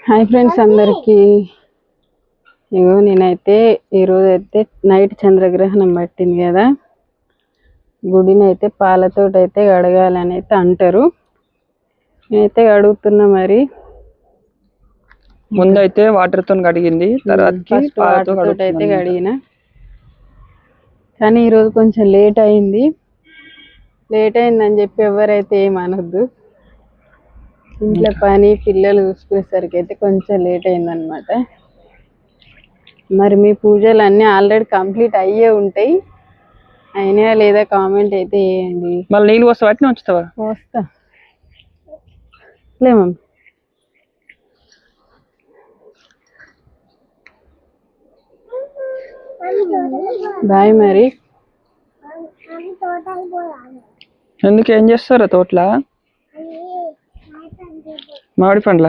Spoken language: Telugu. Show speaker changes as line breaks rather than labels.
హాయ్ ఫ్రెండ్స్ అందరికీ. ఇగో నేనైతే ఈరోజు అయితే నైట్ చంద్రగ్రహణం పట్టింది కదా, గుడిని అయితే పాలతోటి అయితే కడగాలని అయితే అంటారు. నేనైతే కడుగుతున్నా. మరి
ముందైతే వాటర్ తో కడిగింది, తర్వాత
ఫస్ట్ వాటర్ తోటి అయితే కడిగిన. కానీ ఈరోజు కొంచెం లేట్ అయిందని చెప్పి ఎవరైతే ఏమనొద్దు. ఇంట్లో పని పిల్లలు చూసుకునేసరికి అయితే కొంచెం లేట్ అయిందనమాట. మరి మీ పూజలు అన్నీ ఆల్రెడీ కంప్లీట్ అయ్యే ఉంటాయి. అయినా లేదా కామెంట్ అయితే చేయండి.
మళ్ళీ నీళ్ళు వస్తా వాటిని ఉంచుతావా?
వస్తా లే మమ్మీ. బాయ్. మరి
ఎందుకు ఏం చేస్తారా తోటలా? మామిడి పండ్ల